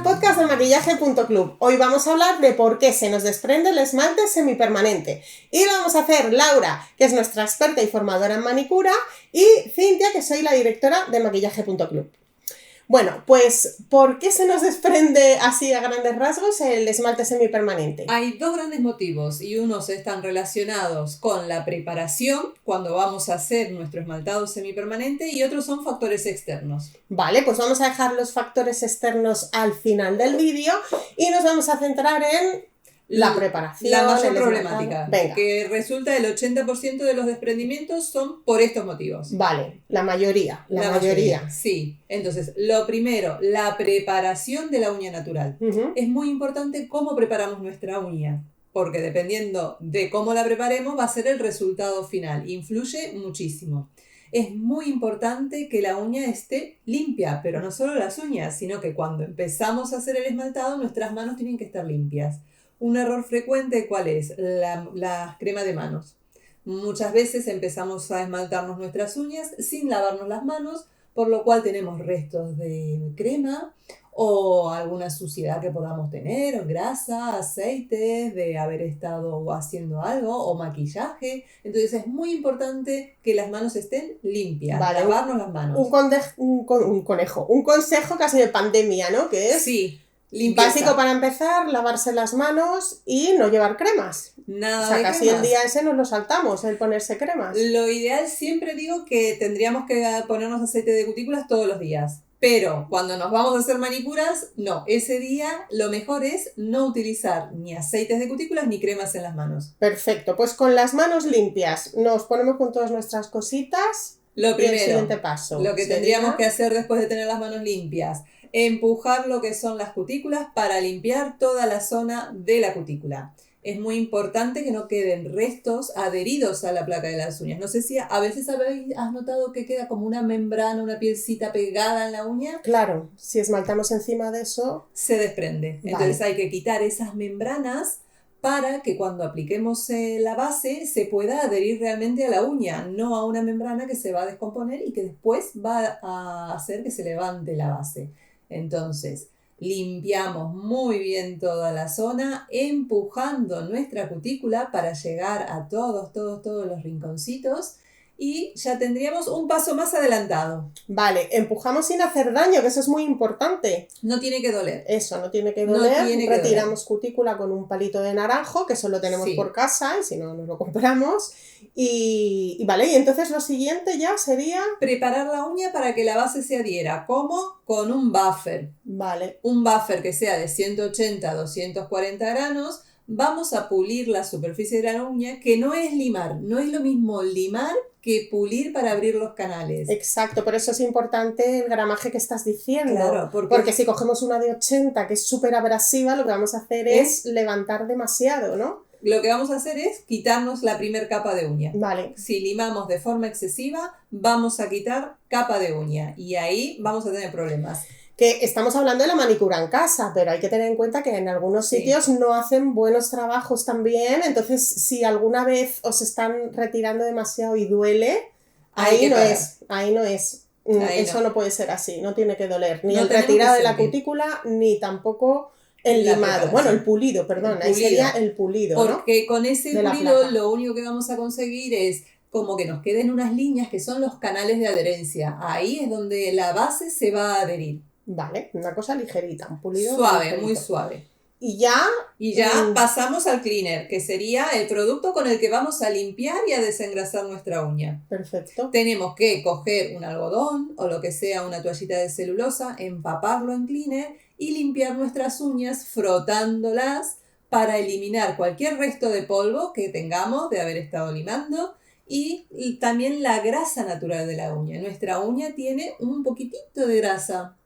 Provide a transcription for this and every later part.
podcast de maquillaje.club. Hoy vamos a hablar de por qué se nos desprende el esmalte semipermanente. Y lo vamos a hacer Laura, que es nuestra experta y formadora en manicura, y Cintia, que soy la directora de maquillaje.club. Bueno, pues, ¿por qué se nos desprende así a grandes rasgos el esmalte semipermanente? Hay dos grandes motivos y unos están relacionados con la preparación cuando vamos a hacer nuestro esmaltado semipermanente y otros son factores externos. Vale, pues vamos a dejar los factores externos al final del vídeo y nos vamos a centrar en la preparación. La mayor problemática, que resulta el 80% de los desprendimientos son por estos motivos. Vale, la mayoría. Sí, entonces, lo primero, la preparación de la uña natural. Es muy importante cómo preparamos nuestra uña, porque dependiendo de cómo la preparemos va a ser el resultado final. Influye muchísimo. Es muy importante que la uña esté limpia, pero no solo las uñas, sino que cuando empezamos a hacer el esmaltado, nuestras manos tienen que estar limpias. Un error frecuente, ¿cuál es? La crema de manos. Muchas veces empezamos a esmaltarnos nuestras uñas sin lavarnos las manos, por lo cual tenemos restos de crema o alguna suciedad que podamos tener, grasa, aceites, de haber estado haciendo algo o maquillaje. Entonces es muy importante que las manos estén limpias, lavarnos las manos. Un consejo casi de pandemia, ¿no? Que es... Sí. Limpieza. Básico para empezar, lavarse las manos y no llevar cremas. Nada, o sea, casi el día ese nos lo saltamos, el ponerse cremas. Lo ideal, siempre digo que tendríamos que ponernos aceite de cutículas todos los días. Pero cuando nos vamos a hacer manicuras, no. Ese día lo mejor es no utilizar ni aceites de cutículas ni cremas en las manos. Perfecto, pues con las manos limpias nos ponemos con todas nuestras cositas. Lo primero, y el siguiente paso. Lo que tendríamos que hacer después de tener las manos limpias, empujar lo que son las cutículas para limpiar toda la zona de la cutícula. Es muy importante que no queden restos adheridos a la placa de las uñas. No sé si a veces has notado que queda como una membrana, una pielcita pegada en la uña. Claro, si esmaltamos encima de eso... se desprende. Vale. Entonces hay que quitar esas membranas para que cuando apliquemos la base se pueda adherir realmente a la uña, no a una membrana que se va a descomponer y que después va a hacer que se levante la base. Entonces, limpiamos muy bien toda la zona, empujando nuestra cutícula para llegar a todos los rinconcitos y ya tendríamos un paso más adelantado. Vale, empujamos sin hacer daño, que eso es muy importante. No tiene que doler. Eso, no tiene que doler. Retiramos cutícula con un palito de naranjo, que eso lo tenemos por casa, y si no, nos lo compramos. Y vale, y entonces lo siguiente ya sería... preparar la uña para que la base se adhiera. ¿Cómo? Con un buffer. Vale. Un buffer que sea de 180 a 240 granos. Vamos a pulir la superficie de la uña, que no es limar. No es lo mismo limar que pulir para abrir los canales. Exacto, por eso es importante el gramaje que estás diciendo. Claro, porque si cogemos una de 80 que es súper abrasiva, lo que vamos a hacer es levantar demasiado, ¿no? Lo que vamos a hacer es quitarnos la primer capa de uña. Vale. Si limamos de forma excesiva, vamos a quitar capa de uña y ahí vamos a tener problemas. Que estamos hablando de la manicura en casa, pero hay que tener en cuenta que en algunos sitios no hacen buenos trabajos también, entonces si alguna vez os están retirando demasiado y duele, ahí no es. Eso no puede ser así, no tiene que doler, ni el retirado de la cutícula, ni tampoco el limado, bueno, el pulido, perdón, ahí sería el pulido, ¿no? Porque con ese pulido lo único que vamos a conseguir es como que nos queden unas líneas que son los canales de adherencia, ahí es donde la base se va a adherir. Vale, una cosa ligerita, un pulido suave, ligerito. Muy suave. Y ya pasamos al cleaner, que sería el producto con el que vamos a limpiar y a desengrasar nuestra uña. Perfecto. Tenemos que coger un algodón o lo que sea, una toallita de celulosa, empaparlo en cleaner y limpiar nuestras uñas frotándolas para eliminar cualquier resto de polvo que tengamos de haber estado limando. Y también la grasa natural de la uña. Nuestra uña tiene un poquitito de grasa,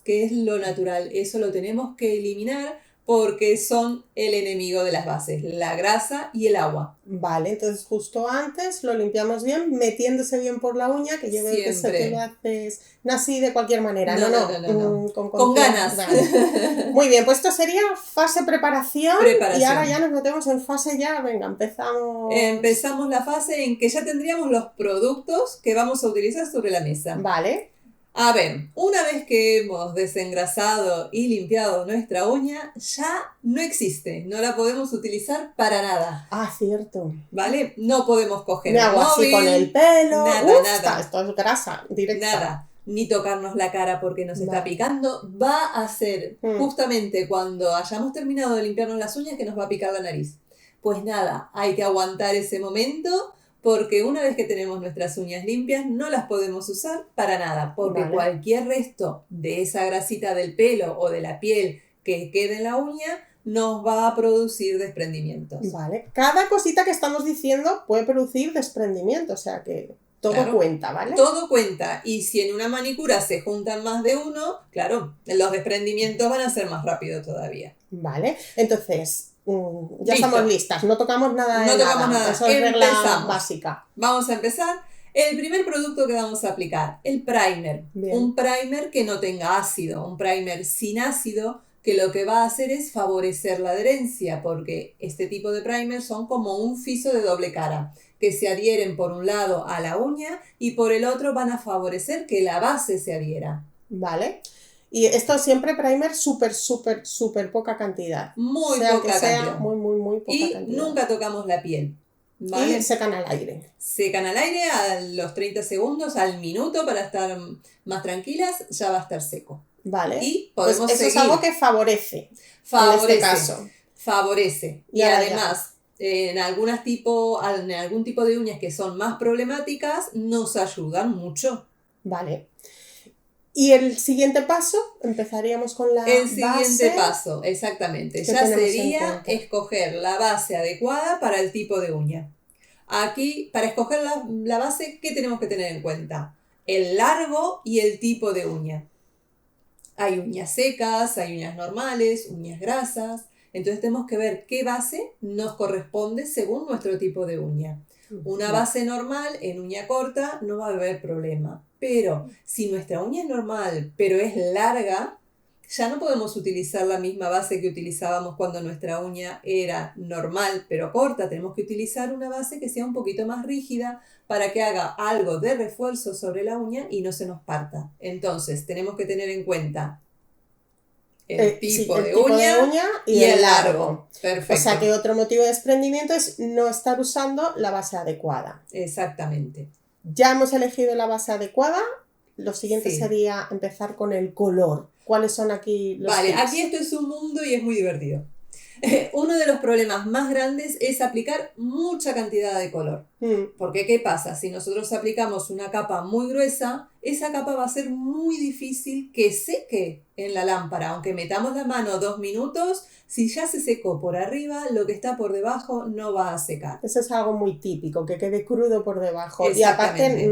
que es lo natural. Eso lo tenemos que eliminar porque son el enemigo de las bases, la grasa y el agua. Vale, entonces justo antes lo limpiamos bien, metiéndose bien por la uña, que yo veo que eso te lo haces no así de cualquier manera, no. Con ganas. Vale. Muy bien, pues esto sería fase preparación y ahora ya nos metemos en fase venga, empezamos. Empezamos la fase en que ya tendríamos los productos que vamos a utilizar sobre la mesa. Vale. A ver, una vez que hemos desengrasado y limpiado nuestra uña, ya no existe, no la podemos utilizar para nada. Ah, cierto. ¿Vale? No podemos coger Me el hago así móvil, con el pelo. nada. Esto es grasa directa. Nada, ni tocarnos la cara porque nos está picando. Va a ser justamente cuando hayamos terminado de limpiarnos las uñas que nos va a picar la nariz. Pues nada, hay que aguantar ese momento porque una vez que tenemos nuestras uñas limpias no las podemos usar para nada, porque cualquier resto de esa grasita del pelo o de la piel que quede en la uña nos va a producir desprendimientos. Vale, cada cosita que estamos diciendo puede producir desprendimiento, o sea que todo cuenta, ¿vale? Todo cuenta, y si en una manicura se juntan más de uno, claro, los desprendimientos van a ser más rápido todavía. Vale, entonces ya estamos listas, no tocamos nada de nada. No tocamos nada, eso es regla básica. Vamos a empezar. El primer producto que vamos a aplicar, el primer. Bien. Un primer que no tenga ácido, un primer sin ácido, que lo que va a hacer es favorecer la adherencia, porque este tipo de primer son como un fiso de doble cara, que se adhieren por un lado a la uña y por el otro van a favorecer que la base se adhiera. Vale. Y esto siempre primer súper poca cantidad. Muy poca cantidad. Muy poca cantidad. Y nunca tocamos la piel. ¿Vale? Y secan al aire. Secan al aire a los 30 segundos, al minuto, para estar más tranquilas, ya va a estar seco. Vale. Y podemos pues eso seguir. Es algo que favorece. En este caso. Favorece. Y además, en algún tipo de uñas que son más problemáticas, nos ayudan mucho. Vale. Y el siguiente paso, empezaríamos con la base. El siguiente paso, exactamente. Ya sería escoger la base adecuada para el tipo de uña. Aquí, para escoger la base, ¿qué tenemos que tener en cuenta? El largo y el tipo de uña. Hay uñas secas, hay uñas normales, uñas grasas. Entonces tenemos que ver qué base nos corresponde según nuestro tipo de uña. Una base normal en uña corta no va a haber problema. Pero si nuestra uña es normal, pero es larga, ya no podemos utilizar la misma base que utilizábamos cuando nuestra uña era normal, pero corta. Tenemos que utilizar una base que sea un poquito más rígida para que haga algo de refuerzo sobre la uña y no se nos parta. Entonces, tenemos que tener en cuenta el tipo de uña y el largo. Perfecto. O sea que otro motivo de desprendimiento es no estar usando la base adecuada. Exactamente. Ya hemos elegido la base adecuada. Lo siguiente sería empezar con el color. ¿Cuáles son aquí los tips? Aquí esto es un mundo y es muy divertido. Uno de los problemas más grandes es aplicar mucha cantidad de color. Porque ¿qué pasa? Si nosotros aplicamos una capa muy gruesa, esa capa va a ser muy difícil que seque en la lámpara. Aunque metamos la mano 2 minutos, si ya se secó por arriba, lo que está por debajo no va a secar. Eso es algo muy típico, que quede crudo por debajo. Y aparte,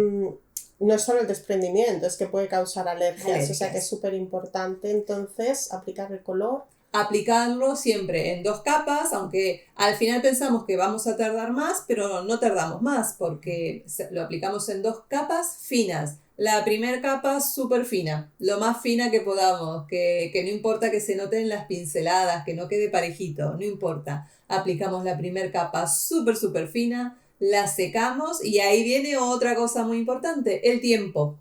no es solo el desprendimiento, es que puede causar alergias. O sea que es súper importante entonces aplicar el color. Aplicarlo siempre en 2 capas, aunque al final pensamos que vamos a tardar más, pero no tardamos más porque lo aplicamos en 2 capas finas. La primera capa súper fina, lo más fina que podamos, que no importa que se noten las pinceladas, que no quede parejito, no importa. Aplicamos la primera capa súper fina, la secamos y ahí viene otra cosa muy importante, el tiempo.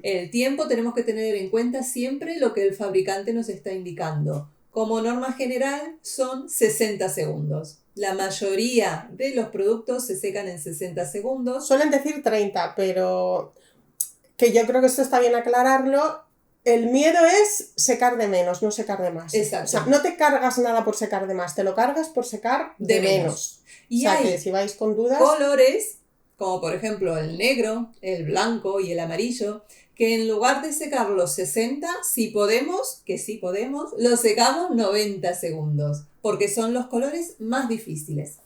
El tiempo tenemos que tener en cuenta siempre lo que el fabricante nos está indicando. Como norma general son 60 segundos. La mayoría de los productos se secan en 60 segundos. Suelen decir 30, pero que yo creo que esto está bien aclararlo. El miedo es secar de menos, no secar de más. Exacto. O sea, no te cargas nada por secar de más, te lo cargas por secar de menos. Y o sea, que si vais con dudas... colores, como por ejemplo el negro, el blanco y el amarillo, que en lugar de secar los 60, si podemos, que sí podemos, los secamos 90 segundos, porque son los colores más difíciles.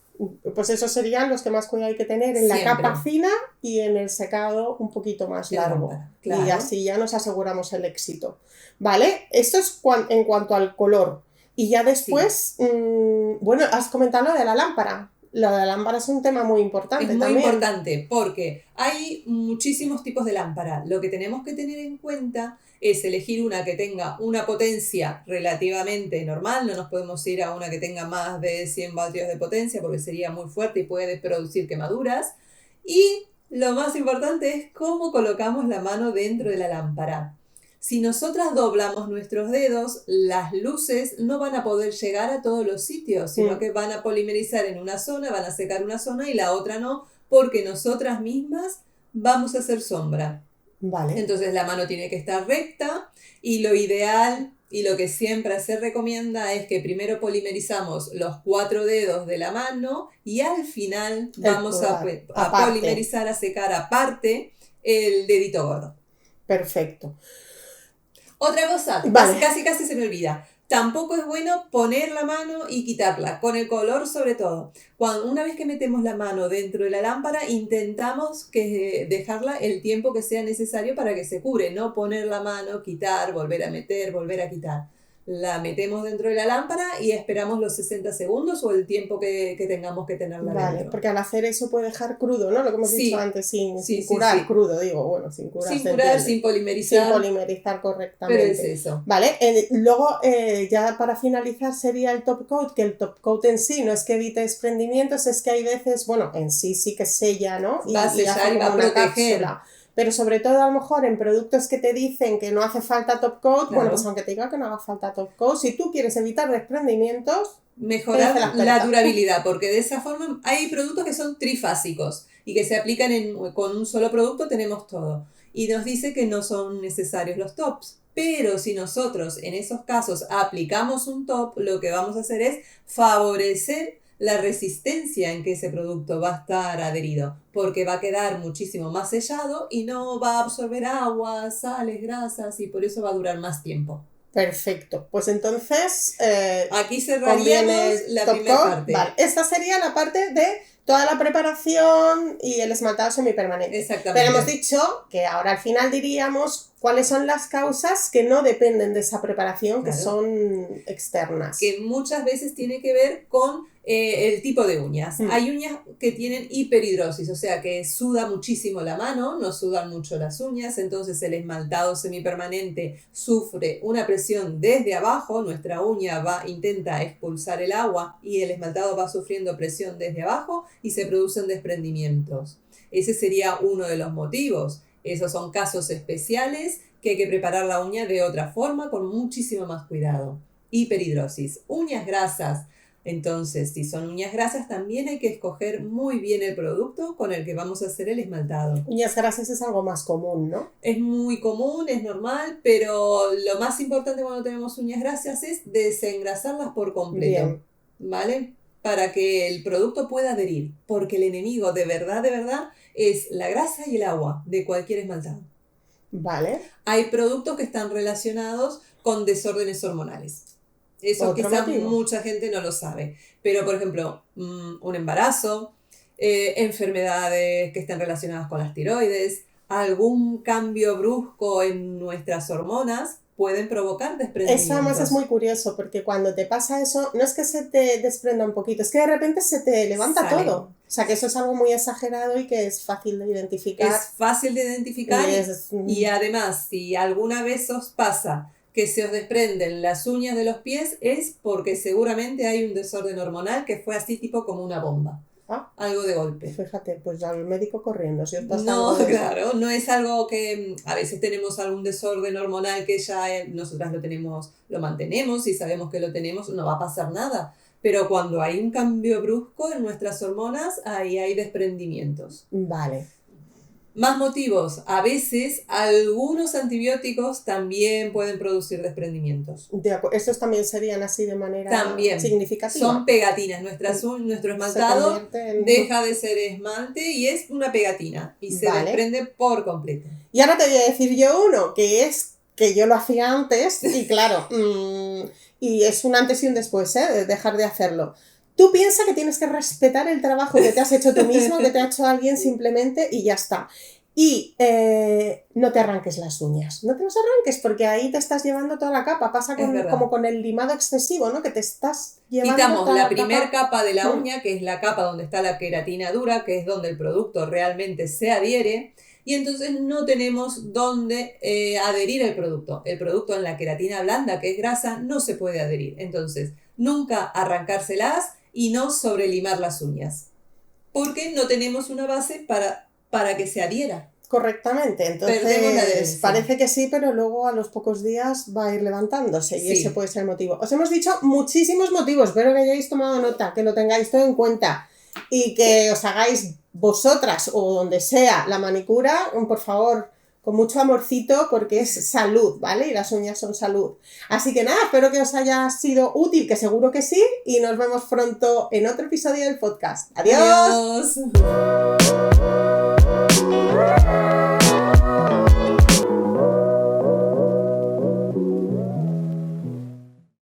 Pues esos serían los que más cuidado hay que tener en la capa fina y en el secado un poquito más largo. Claro. Y así ya nos aseguramos el éxito. ¿Vale? Esto es en cuanto al color. Y ya después, bueno, has comentado lo de la lámpara. Lo de la lámpara es un tema muy importante también. Es muy importante porque hay muchísimos tipos de lámpara. Lo que tenemos que tener en cuenta es elegir una que tenga una potencia relativamente normal. No nos podemos ir a una que tenga más de 100 vatios de potencia porque sería muy fuerte y puede producir quemaduras. Y lo más importante es cómo colocamos la mano dentro de la lámpara. Si nosotras doblamos nuestros dedos, las luces no van a poder llegar a todos los sitios, sino que van a polimerizar en una zona, van a secar una zona y la otra no, porque nosotras mismas vamos a hacer sombra. Vale. Entonces la mano tiene que estar recta y lo ideal y lo que siempre se recomienda es que primero polimerizamos los 4 dedos de la mano y al final vamos a polimerizar, a secar aparte el dedito gordo. Perfecto. Otra cosa, casi se me olvida. Tampoco es bueno poner la mano y quitarla, con el color sobre todo. Una vez que metemos la mano dentro de la lámpara, intentamos dejarla el tiempo que sea necesario para que se cure. No poner la mano, quitar, volver a meter, volver a quitar. La metemos dentro de la lámpara y esperamos los 60 segundos o el tiempo que tengamos que tenerla dentro. Vale, porque al hacer eso puede dejar crudo, ¿no? Lo que hemos dicho antes, sin curar, crudo, digo, bueno, sin curar. Sin curar, sin polimerizar. Sin polimerizar correctamente. Pero es eso. Vale, luego ya para finalizar sería el top coat, que el top coat en sí no es que evite desprendimientos, es que hay veces, bueno, en sí que sella, ¿no? Va a sellar y va a proteger. Cápsula. Pero sobre todo a lo mejor en productos que te dicen que no hace falta top coat, bueno, pues aunque te diga que no haga falta top coat, si tú quieres evitar desprendimientos, mejorar la durabilidad, porque de esa forma hay productos que son trifásicos y que se aplican con un solo producto, tenemos todo. Y nos dice que no son necesarios los tops. Pero si nosotros en esos casos aplicamos un top, lo que vamos a hacer es favorecer la resistencia en que ese producto va a estar adherido, porque va a quedar muchísimo más sellado y no va a absorber agua, sales, grasas y por eso va a durar más tiempo. Perfecto, pues entonces aquí cerraríamos la primera parte. Vale. Esta sería la parte de toda la preparación y el esmaltado semipermanente. Exactamente. Pero hemos dicho que ahora al final diríamos cuáles son las causas que no dependen de esa preparación, que son externas. Que muchas veces tiene que ver con el tipo de uñas. Hay uñas que tienen hiperhidrosis, o sea que suda muchísimo la mano, no sudan mucho las uñas, entonces el esmaltado semipermanente sufre una presión desde abajo, nuestra uña intenta expulsar el agua y el esmaltado va sufriendo presión desde abajo y se producen desprendimientos. Ese sería uno de los motivos. Esos son casos especiales que hay que preparar la uña de otra forma con muchísimo más cuidado. Hiperhidrosis, uñas grasas. Entonces, si son uñas grasas, también hay que escoger muy bien el producto con el que vamos a hacer el esmaltado. Uñas grasas es algo más común, ¿no? Es muy común, es normal, pero lo más importante cuando tenemos uñas grasas es desengrasarlas por completo. Bien. ¿Vale? Para que el producto pueda adherir, porque el enemigo de verdad, es la grasa y el agua de cualquier esmaltado. Vale. Hay productos que están relacionados con desórdenes hormonales. Eso quizás mucha gente no lo sabe. Pero, por ejemplo, un embarazo, enfermedades que estén relacionadas con las tiroides, algún cambio brusco en nuestras hormonas pueden provocar desprendimientos. Eso además es muy curioso, porque cuando te pasa eso, no es que se te desprenda un poquito, es que de repente se te levanta todo. O sea, que eso es algo muy exagerado y que es fácil de identificar. Es fácil de identificar y además, si alguna vez os pasa que se os desprenden las uñas de los pies, es porque seguramente hay un desorden hormonal que fue así tipo como una bomba. Algo de golpe. Fíjate, pues al médico corriendo. Si no, claro, no es algo que a veces tenemos algún desorden hormonal que ya nosotras lo mantenemos y sabemos que lo tenemos, no va a pasar nada. Pero cuando hay un cambio brusco en nuestras hormonas, ahí hay desprendimientos. Vale. Más motivos. A veces algunos antibióticos también pueden producir desprendimientos. Estos también serían así de manera significativa. Son pegatinas. Nuestro esmaltado deja de ser esmalte y es una pegatina. Y se desprende por completo. Y ahora te voy a decir yo uno, que es que yo lo hacía antes y claro, y es un antes y un después, de dejar de hacerlo. Tú piensas que tienes que respetar el trabajo que te has hecho tú mismo, que te ha hecho alguien simplemente y ya está. Y no te arranques las uñas, no te las arranques porque ahí te estás llevando toda la capa. Pasa como con el limado excesivo, ¿no? Que te estás llevando Quitamos toda la primera capa de la uña, que es la capa donde está la queratina dura, que es donde el producto realmente se adhiere. Y entonces no tenemos dónde adherir el producto. El producto en la queratina blanda, que es grasa, no se puede adherir. Entonces, nunca arrancárselas y no sobrelimar las uñas. Porque no tenemos una base para para que se adhiera. Correctamente, entonces parece que sí, pero luego a los pocos días va a ir levantándose y ese puede ser el motivo. Os hemos dicho muchísimos motivos, espero que hayáis tomado nota, que lo tengáis todo en cuenta y que os hagáis vosotras o donde sea la manicura, por favor, con mucho amorcito porque es salud, ¿vale? Y las uñas son salud. Así que nada, espero que os haya sido útil, que seguro que sí, y nos vemos pronto en otro episodio del podcast. ¡Adiós! ¡Adiós!